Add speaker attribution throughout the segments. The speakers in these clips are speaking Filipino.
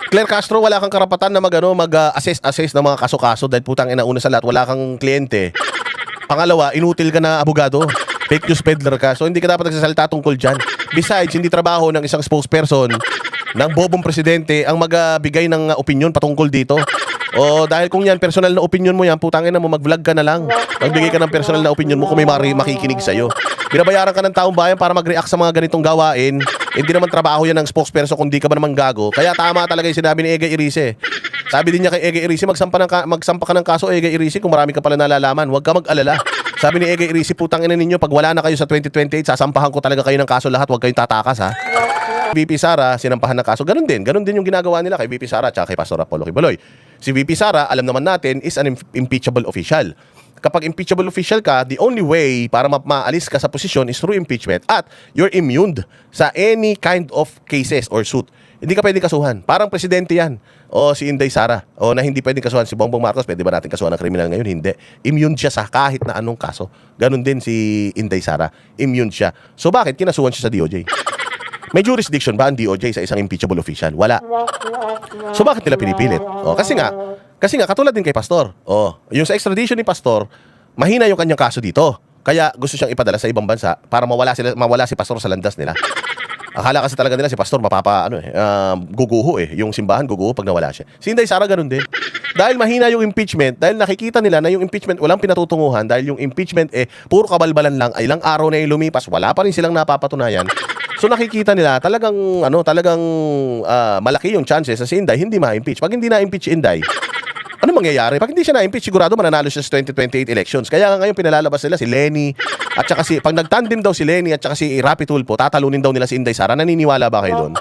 Speaker 1: Claire Castro, wala kang karapatan na mag-assess ng mga kaso-kaso dahil putang ina, una sa lahat, wala kang kliyente. Pangalawa, inutil ka na abogado. Fake news peddler ka. So hindi ka dapat nagsasalita tungkol dyan. Besides, hindi trabaho ng isang spokesperson ng bobong presidente ang magbigay ng opinion patungkol dito. O dahil kung yan, personal na opinion mo yan, putangin na mo, mag-vlog ka na lang. Magbigay ka ng personal na opinion mo kung may makikinig sa'yo. Binabayaran ka ng taong bayan para mag-react sa mga ganitong gawain. Hindi naman trabaho yan ng spokesperson kung di ka ba naman gago. Kaya tama talaga yung sinabi ni Ege Irice. Sabi din niya kay Ege Irice, magsampa ka ng kaso, Ege Irice, kung marami ka pala nalalaman. Huwag ka mag-alala. Sabi ni Ege Irice, putangin na ninyo, pag wala na kayo sa 2028, sasampahan ko talaga kayo ng kaso lahat. Huwag kayong tatakas, ha. VP Sara, sinampahan ng kaso. Ganun din yung ginagawa nila kay VP Sara at kay Pastor Apollo Kibuloy. Si VP Sara, alam naman natin, is an impeachable official. Kapag impeachable official ka, the only way para maalis ka sa posisyon is through impeachment at you're immune sa any kind of cases or suit. Hindi ka pwedeng kasuhan. Parang presidente yan. O si Inday Sara. O na hindi pwedeng kasuhan si Bongbong Marcos. Pwede ba natin kasuhan ng kriminal ngayon? Hindi. Immune siya sa kahit na anong kaso. Ganon din si Inday Sara. Immune siya. So bakit kinasuhan siya sa DOJ? May jurisdiction ba ang DOJ sa isang impeachable official? Wala. So bakit nila pinipilit? Kasi nga katulad din kay Pastor. Yung sa extradition ni Pastor, mahina yung kanyang kaso dito. Kaya gusto siyang ipadala sa ibang bansa para mawala si Pastor sa landas nila. Akala kasi talaga nila si Pastor guguho yung simbahan guguho pag nawala siya. Si Inday Sara ganun din. Dahil mahina yung impeachment, dahil nakikita nila na yung impeachment walang pinatutunguhan, dahil yung impeachment puro kabalbalan lang, ay ilang araw na yung lumipas, wala pa rin silang napapatunayan. So nakikita nila talagang malaki yung chances sa si Inday hindi ma-impeach. Pag hindi na-impeach si Inday, ano mangyayari? Pag hindi siya na-impeach, sigurado mananalo siya sa 2028 elections. Kaya nga ngayon pinalalabas nila si Lenny at saka pag nagtandem daw si Lenny at saka si Rapi Tulfo, tatalunin daw nila si Inday Sara. Naniniwala ba kayo doon?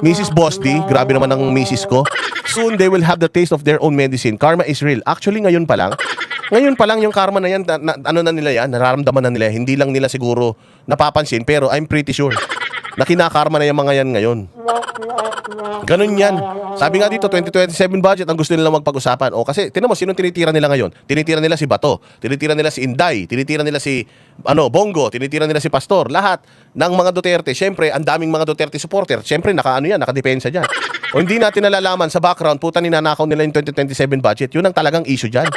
Speaker 1: Mrs. Bosty, grabe naman ang Mrs. ko. Soon they will have the taste of their own medicine. Karma is real. Actually, ngayon pa lang yung karma na yan, na nila yan, nararamdaman na nila. Hindi lang nila siguro napapansin, pero I'm pretty sure na kinakarma na yung mga yan ngayon. Ganun yan. Sabi nga dito, 2027 budget ang gusto nila magpag-usapan. Kasi, tinan mo, sinong tinitira nila ngayon? Tinitira nila si Bato, tinitira nila si Inday, tinitira nila si Bongo, tinitira nila si Pastor. Lahat ng mga Duterte, syempre, ang daming mga Duterte supporter. Syempre, nakadepensa dyan. O hindi natin nalalaman sa background, puta ninanakaw nila yung 2027 budget. Yun ang talagang issue dyan.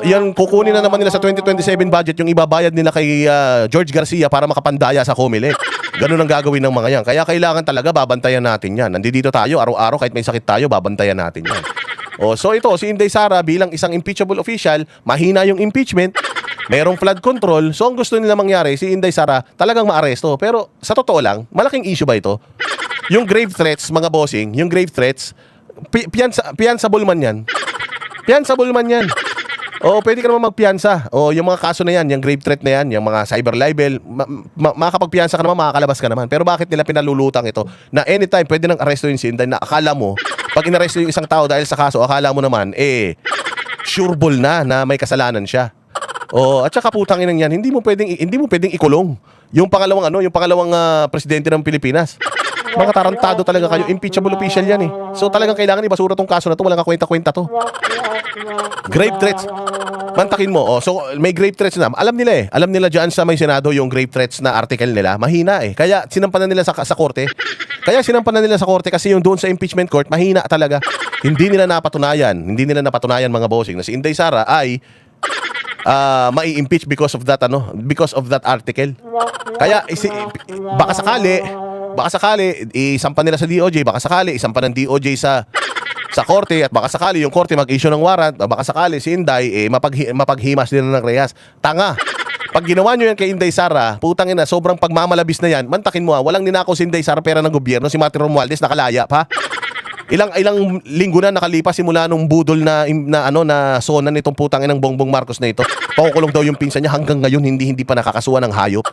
Speaker 1: Yan, kukunin na naman nila sa 2027 budget yung ibabayad nila kay George Garcia para makapandaya sa Comelec. Ganun ang gagawin ng mga yan. Kaya kailangan talaga babantayan natin yan. Nandito tayo araw-araw, kahit may sakit tayo, babantayan natin yan. So ito, si Inday Sara bilang isang impeachable official, mahina yung impeachment, merong flood control. So ang gusto nila mangyari, si Inday Sara talagang maaresto. Pero sa totoo lang, malaking issue ba ito? Yung grave threats, mga bossing, yung grave threats, piyansable man yan. Piyansable man yan. Pwede ka naman magpiyansa. Yung mga kaso na yan, yung grave threat na yan, yung mga cyber libel, makakapagpiyansa ka naman, makakalabas ka naman. Pero bakit nila pinalulutang ito? Na anytime, pwede nang arrestuin si Inday na akala mo, pag inaresto yung isang tao dahil sa kaso, akala mo naman, sureball na may kasalanan siya. At saka putangin ng yan, hindi mo pwedeng ikulong. Yung pangalawang presidente ng Pilipinas. Mga tarantado talaga kayo. Impeachable official yan So talagang kailangan ibasura tong kaso na to. Walang kakwenta-kwenta to. Grave threats. Mantakin mo. So may grave threats na. Alam nila dyan sa may Senado yung grave threats na article nila. Mahina Kaya sinampanan nila sa korte. Kasi yung doon sa impeachment court, mahina talaga. Hindi nila napatunayan mga bossing na si Inday Sara ay mai-impeach because of that article. Kaya baka sakali isampa nila sa DOJ, baka sakali isampa ng DOJ sa korte, at baka sakali yung korte mag-issue ng warrant, baka sakali si Inday mapaghimas nila ng rehas. Tanga. Pag ginawa nyo yan kay Inday Sara, putang ina, sobrang pagmamalabis na yan. Mantakin mo walang ninakaw si Inday Sara pera ng gobyerno. Si Martin Romualdez nakalaya pa. Ilang linggo na nakalipas simula nung budol na sona nitong putang inang Bongbong Marcos na ito. Pakukulong daw yung pinsan niya, hanggang ngayon hindi pa nakakasuhan ng hayop.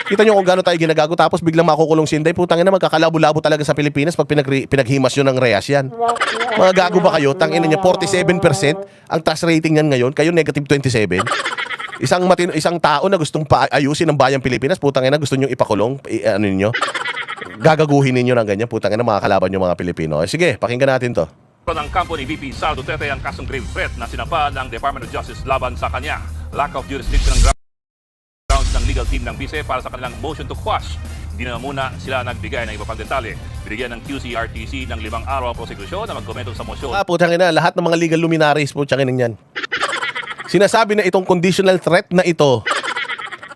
Speaker 1: Kita nyo kung gaano tayo ginagago, tapos biglang makukulong si Inday. Putang ina, magkakalabo-labo talaga sa Pilipinas pag pinaghimas nyo ng rehas yan. Mga gago ba kayo? Tangina nyo, 47% ang tax rating yan ngayon. Kayo negative 27. Isang tao na gustong paayusin ng bayang Pilipinas, putang ina, gusto nyo ipakulong, gagaguhin ninyo ng ganyan, putang ina, mga kalaban nyo mga Pilipino. Sige, pakinggan natin to.
Speaker 2: Ng kampo ni VP Sara Duterte ang kasong grave threat na sinampa ng Department of Justice laban sa kanya. Lack of jurisdiction ng grounds ng legal team ng Vice para sa kanilang motion to quash Di na muna sila nagbigay ng iba pang detalye. Binigyan ng QCRTC ng 5 araw ang prosekusyon na magkomento sa motion.
Speaker 1: Putang ina, lahat ng mga legal luminaries po tiyangin yan. Sinasabi na itong conditional threat na ito,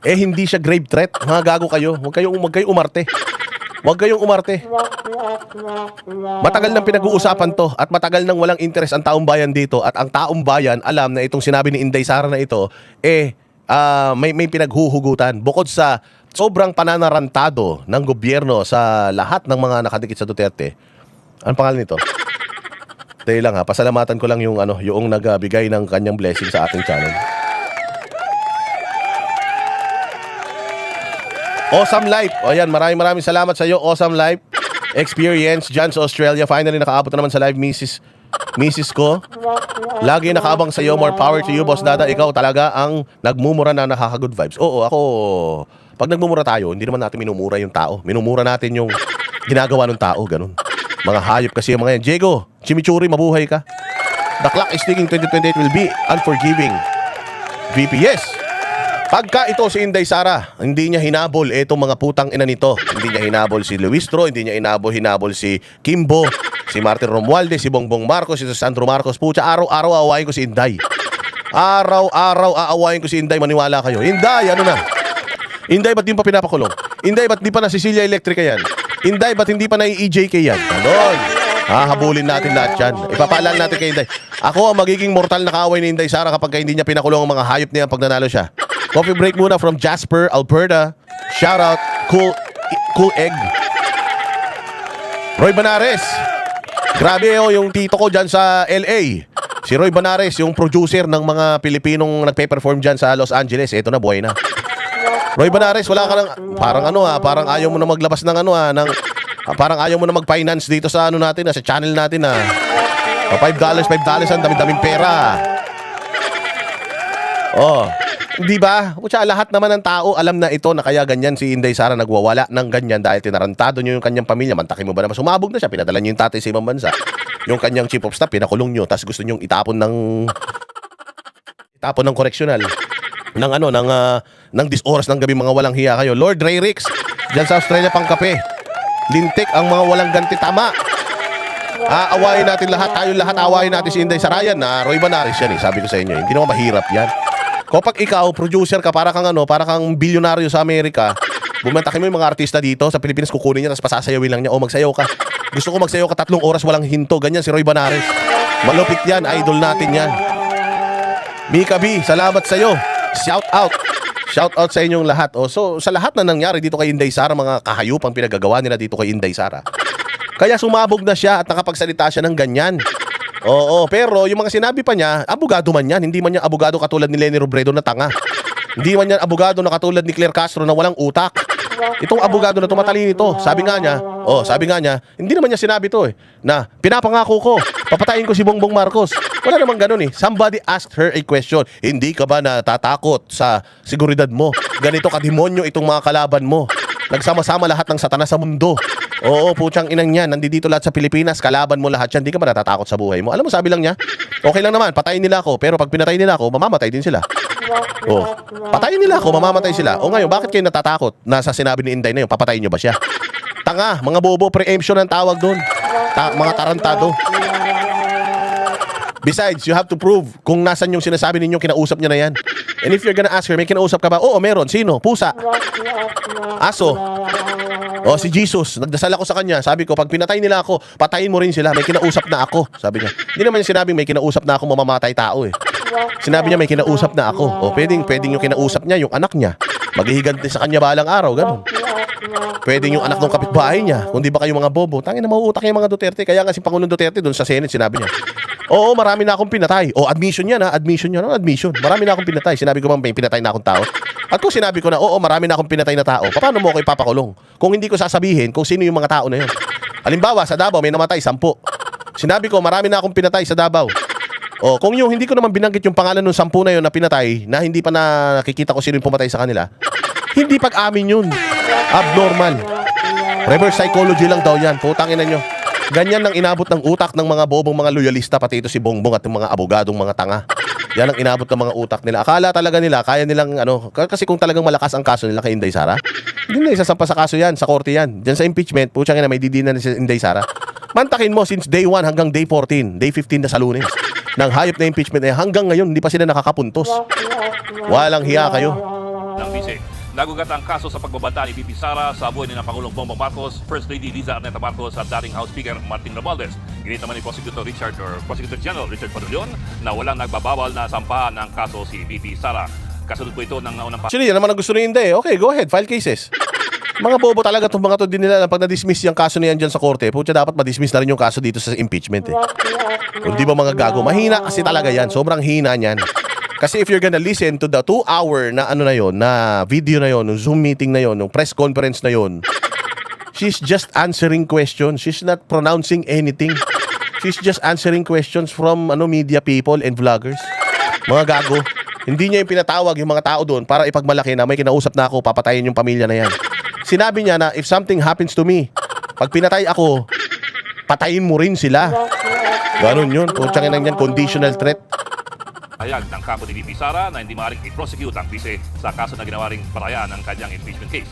Speaker 1: hindi siya grave threat. Mga gago kayo. Huwag kayong umarte. Huwag kayong umarte. Matagal nang pinag-uusapan to at matagal nang walang interest ang taong bayan dito at ang taong bayan alam na itong sinabi ni Inday Sara na ito may pinaghuhugutan bukod sa sobrang pananarantado ng gobyerno sa lahat ng mga nakadikit sa Duterte. Anong pangalan nito? Tayo lang ha, pasalamatan ko lang yung nagbigay ng kanyang blessing sa ating channel. Awesome Life. O yan, maraming salamat sa iyo, Awesome Life. Experience dyan sa Australia. Finally, nakaabot na naman sa live, Mrs. ko. Lagi nakaabang sa iyo. More power to you, Boss Dada. Ikaw talaga ang nagmumura na nakaka-good vibes. Oo, ako, pag nagmumura tayo, hindi naman natin minumura yung tao. Minumura natin yung ginagawa ng tao, ganun. Mga hayop kasi yung mga yan. Diego, chimichurri, mabuhay ka. The clock is ticking. 2028 will be unforgiving. VP, yes. Pagka ito si Inday Sara, hindi niya hinabol itong mga putang ina nito. Hindi niya hinabol si Luistro, hindi niya hinabol si Kimbo, si Martin Romualdez, si Bongbong Marcos, si Sandro Marcos. Pucha, araw-araw aawayin ko si Inday. Araw-araw aawayin ko si Inday, maniwala kayo. Inday, ano na? Inday, ba't di pa pinapakulong? Inday, ba't di pa na Cecilia Electrica yan? Inday, ba't hindi pa na EJK yan? Ganon. Habulin natin lahat yan. Ipapaalala natin kay Inday. Ako ang magiging mortal na kaaway ni Inday Sara kapag hindi niya pinakulong ang mga hayop niya pag nanalo siya. Coffee break muna from Jasper, Alberta. Shout out, cool egg. Roy Banares. Grabe yung tito ko dyan sa LA. Si Roy Banares, yung producer ng mga Pilipinong nagpe-perform dyan sa Los Angeles. Eto na, buhay na. Roy Banares, wala ka lang, parang ayaw mo na maglabas ng parang ayaw mo na mag-finance dito sa natin, sa channel natin na. $5, ang dami-daming pera. Oh. Di ba? Kutsa, lahat naman ng tao alam na ito na kaya ganyan si Inday Sara nagwawala ng ganyan dahil tinarantado niyo yung kanyang pamilya. Mantakin mo ba naman? Sumabog na siya. Pinadala niyo yung tatay sa ibang bansa. Yung kanyang chief of staff, pinakulong niyo. Tapos gusto niyo itapon ng koreksyonal. Ng dis-oras ng gabi, mga walang hiya kayo. Lord Ray Ricks, dyan sa Australia pang kape. Lintik ang mga walang ganti. Tama. Aawayin natin lahat. Tayo lahat aawayin natin si Inday Sara yan. Roy Banares yan. Sabi ko sa inyo. Hindi naman mahirap yan. Kapag ikaw, producer ka, para kang bilyonaryo sa Amerika, bumantakin mo yung mga artista dito sa Pilipinas, kukunin niya, tapos pasasayawin lang niya, magsayaw ka. Gusto ko magsayaw ka 3 oras, walang hinto. Ganyan si Roy Banares. Malupit yan, idol natin yan. Mika B, salamat sa'yo. Shout out. Shout out sa inyong lahat. So, sa lahat na nangyari dito kay Inday Sara, mga kahayupang pinagagawa nila dito kay Inday Sara. Kaya sumabog na siya at nakapagsalita siya ng ganyan. Oo, pero yung mga sinabi pa niya, abogado man yan. Hindi man yan abogado katulad ni Leni Robredo na tanga. Hindi man yan abogado na katulad ni Claire Castro na walang utak. Itong abogado na tumatalino ito, sabi nga niya, hindi naman niya sinabi to na pinapangako ko, papatayin ko si Bongbong Marcos. Wala namang ganun eh. Somebody asked her a question. Hindi ka ba natatakot sa seguridad mo? Ganito kademonyo itong mga kalaban mo. Nagsama-sama lahat ng satanas sa mundo. Oo, putyang inang yan. Nandito lahat sa Pilipinas, kalaban mo lahat yan. Hindi ka ba natatakot sa buhay mo? Alam mo, sabi lang niya, okay lang naman, patayin nila ako. Pero pag pinatay nila ako, mamamatay din sila. Oh, patayin nila ako, mamamatay sila. O ngayon, bakit kayo natatakot na sa sinabi ni Inday na yun, papatayin nyo ba siya? Tanga, mga bobo, preemption ang tawag doon. Mga tarantado. Besides, you have to prove kung nasan yung sinasabi ninyo, kinausap niya na yan. And if you're gonna ask her, may kinausap ka ba? Oo, meron. Sino? Pusa. Aso. O, si Jesus. Nagdasal ako sa kanya. Sabi ko, pag pinatay nila ako, patayin mo rin sila. May kinausap na ako. Sabi niya. Hindi naman yung sinabing may kinausap na ako mamamatay tao eh. Sinabi niya may kinausap na ako. O, pwedeng yung kinausap niya, yung anak niya. Maghihiganti sa kanya balang araw. Ganun. Pwedeng yung anak ng kapitbahay niya. Kung di ba kayo mga bobo. Tangin na mauutak yung mga Duterte. Kaya nga si Pangulong Duterte doon sa Senate, sinabi niya. Oo, marami na akong pinatay. O, admission yan ha. Admission yan. Admission. Marami na akong pinatay. Sinabi ko may pinatay na akong tao. At kung sinabi ko na, oo, marami na akong pinatay na tao, paano mo ako ipapakulong? Kung hindi ko sasabihin kung sino yung mga tao na yun. Halimbawa, sa Davao, may namatay 10. Sinabi ko, marami na akong pinatay sa Davao. O, kung yung hindi ko naman binanggit yung pangalan ng 10 na yun na pinatay, na hindi pa nakikita ko sino yung pumatay sa kanila, hindi pag-amin yun. Abnormal. Reverse psychology lang daw yan. Putangin na nyo. Ganyan ang inabot ng utak ng mga bobong mga loyalista, pati ito si Bongbong at yung mga abogadong mga tanga. Yan ang inabot ng mga utak nila. Akala talaga nila, kaya nilang kasi kung talagang malakas ang kaso nila kay Inday Sara, hindi na isasampa sa kaso yan, sa korte yan. Diyan sa impeachment, putsang ina, may didinan na si Inday Sara. Mantakin mo since day 1 hanggang day 14, day 15 na sa Lunes. Nang hayop na impeachment na hanggang ngayon, hindi pa sila nakakapuntos. Walang hiya kayo.
Speaker 2: Ng Vice. Nagugat ang kaso sa pagbabanta ni VP Sara sa buhay ni Pangulong Bongbong Marcos, First Lady Liza Arneta Marcos at dating House Speaker Martin Romualdez. Ginit naman ni Prosecutor General Richard Padulyon na walang nagbabawal na sampahan ng kaso si VP Sara. Kasunod po ito ng naunang
Speaker 1: Actually, yan naman ang gusto ni Inday. Okay, go ahead, file cases. Mga bobo talaga itong mga to din nila. Pag na-dismiss yung kaso niyan dyan sa korte, putya dapat ma-dismiss na rin yung kaso dito sa impeachment eh. Kung di ba mga gago, mahina kasi talaga yan. Sobrang hina niyan. Kasi if you're gonna listen to the 2-hour na na yon, na video na yon, yung Zoom meeting na yon, yung press conference na yon, she's just answering questions. She's not pronouncing anything. She's just answering questions from media people and vloggers. Mga gago. Hindi niya yung pinatawag yung mga tao doon para ipagmalaki na may kinausap na ako, papatayin yung pamilya na yan. Sinabi niya na if something happens to me, pag pinatay ako, patayin mo rin sila. Ganun yun. Putsangin lang yan, conditional threat.
Speaker 2: Hayag ng kampo ni VP Sara na hindi maaaring i-prosecute ang Vice sa kaso na ginawa ring parayan ng kanyang impeachment case.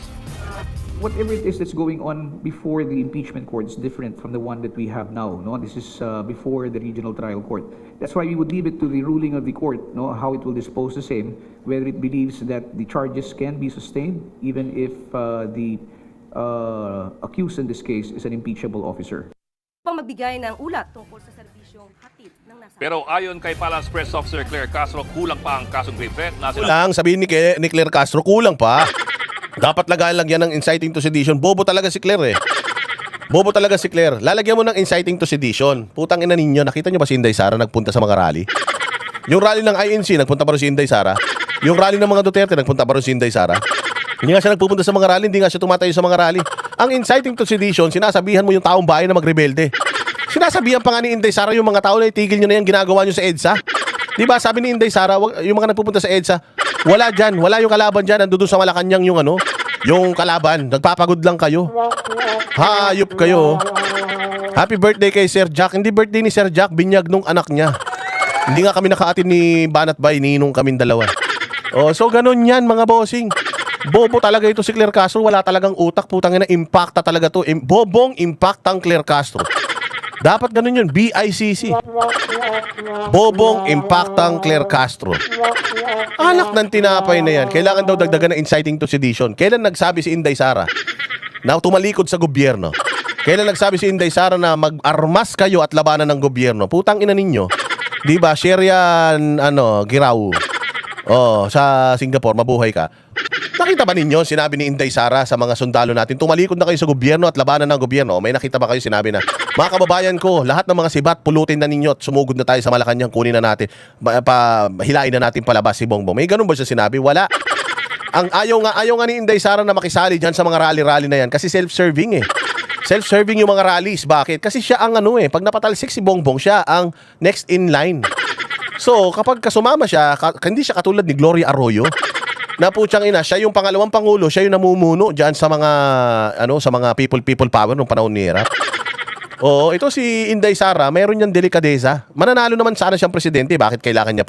Speaker 3: Whatever it is that's going on before the impeachment court is different from the one that we have now. No, this is before the regional trial court. That's why we would leave it to the ruling of the court, no, how it will dispose the same, whether it believes that the charges can be sustained, even if the accused in this case is an impeachable officer.
Speaker 4: Magbigay ng ulat tungkol sa serbisyong hatid ng nasa.
Speaker 2: Pero ayon kay Palace Press Officer Claire Castro, kulang pa ang kasong grave threat na
Speaker 1: Kulang, sabihin ni Claire Castro, kulang pa. Dapat lagayan lang yan ng inciting to sedition. Bobo talaga si Claire eh. Bobo talaga si Claire. Lalagyan mo ng inciting to sedition. Putang ina ninyo, nakita nyo ba si Inday Sara nagpunta sa mga rally? Yung rally ng INC, nagpunta pa rin si Inday Sara. Yung rally ng mga Duterte, nagpunta pa rin si Inday Sara. Hindi nga siya nagpupunta sa mga rally, hindi nga siya tumatayo sa mga rally. Ang inciting to sedition, sinasabihan mo yung taong bayan na magrebelde. Sinasabihan pa nga ni Inday Sara yung mga tao na itigil nyo na yung ginagawa nyo sa EDSA. Diba sabi ni Inday Sara, yung mga nagpupunta sa EDSA, wala dyan, wala yung kalaban dyan, nandun sa Malacanang yung kalaban, nagpapagod lang kayo. Hayop kayo. Happy birthday kay Sir Jack. Hindi birthday ni Sir Jack, binyag nung anak niya. Hindi nga kami nakaatin ni Banat Bay, ninong kaming dalawa. So ganun yan mga bossing. Bobo talaga ito si Claire Castro, wala talagang utak, putang ina, impacta talaga to. Bobong impactang Claire Castro. Dapat ganun yun, BICC. Bobong impactang Claire Castro. Anak ng tinapay na yan. Kailangan daw dagdagan ng inciting to sedition. Kailan nagsabi si Inday Sara na tumalikod sa gobyerno? Kailan nagsabi si Inday Sara na mag-armas kayo at labanan ng gobyerno? Putang ina ninyo. Di ba? Sherian, Giraw. Sa Singapore, mabuhay ka. Nakita ba ninyo, sinabi ni Inday Sara sa mga sundalo natin, tumalikod na kayo sa gobyerno at labanan ng gobyerno? May nakita ba kayo sinabi na, mga kababayan ko, lahat ng mga sibat, pulutin na ninyo at sumugod na tayo sa Malacanang, kunin na natin, hilain na natin palabas si Bongbong. May ganun ba siya sinabi? Wala. Ang ayaw nga ni Inday Sara na makisali dyan sa mga rally-rally na yan kasi self-serving eh. Self-serving yung mga rallies. Bakit? Kasi siya ang pag napatalsik si Bongbong, siya ang next in line. So, kapag kasumama siya, hindi siya katulad ni Gloria Arroyo, na putsang ina, siya yung pangalawang pangulo, siya yung namumuno diyan sa mga sa mga people power nung panahon ni Hirap. Oo, ito si Inday Sara, mayroon niyang delikadeza. Mananalo naman sana siyang presidente, bakit kailangan niya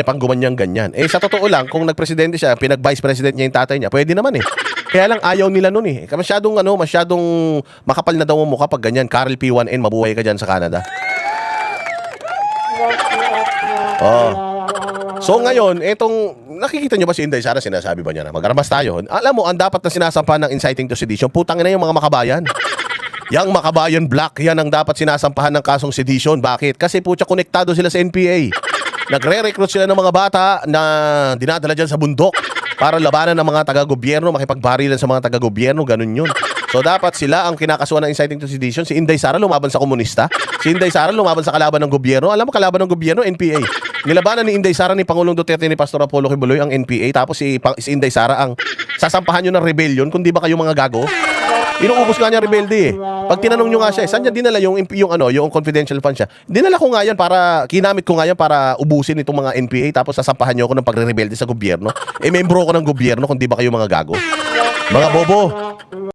Speaker 1: pang gumanyang ganyan? Sa totoo lang, kung nagpresidente siya, pinag-vice president niya yung tatay niya, pwede naman eh. Kaya lang ayaw nila nun eh. Masyadong makapal na daw ang mukha pag ganyan. Carl P1N, mabuhay ka diyan sa Canada. So ngayon, nakikita nyo ba si Inday Sara, sinasabi ba niya na mag-armas tayo? Alam mo, ang dapat na sinasampahan ng inciting to sedition, putang ina yung mga makabayan. Yang makabayan black, yan ang dapat sinasampahan ng kasong sedition. Bakit? Kasi putya, konektado sila sa NPA. Nagre-recruit sila ng mga bata na dinadala dyan sa bundok para labanan ng mga taga-gobyerno, makipagbarilan sa mga taga-gobyerno, ganun yun. So dapat sila ang kinakasuhan ng inciting to sedition. Si Inday Sara lumaban sa komunista. Si Inday Sara lumaban sa kalaban ng gobyerno. Alam mo, kalaban ng gobyerno, NPA. Nilabanan ni Inday Sara ni Pangulong Duterte ni Pastor Apollo Kibuloy ang NPA. Tapos si Inday Sara ang sasampahan nyo ng rebellion. Kung di ba kayo mga gago? Inuubos nga niya rebelde eh. Pag tinanong nyo nga siya, saan niya dinala yung confidential fund siya? Dinala ko nga yan kinamit ko nga yan para ubusin itong mga NPA. Tapos sasampahan nyo ako ng pagre-rebelde sa gobyerno. Membro ko ng gobyerno kung di ba kayo mga gago? Mga bobo.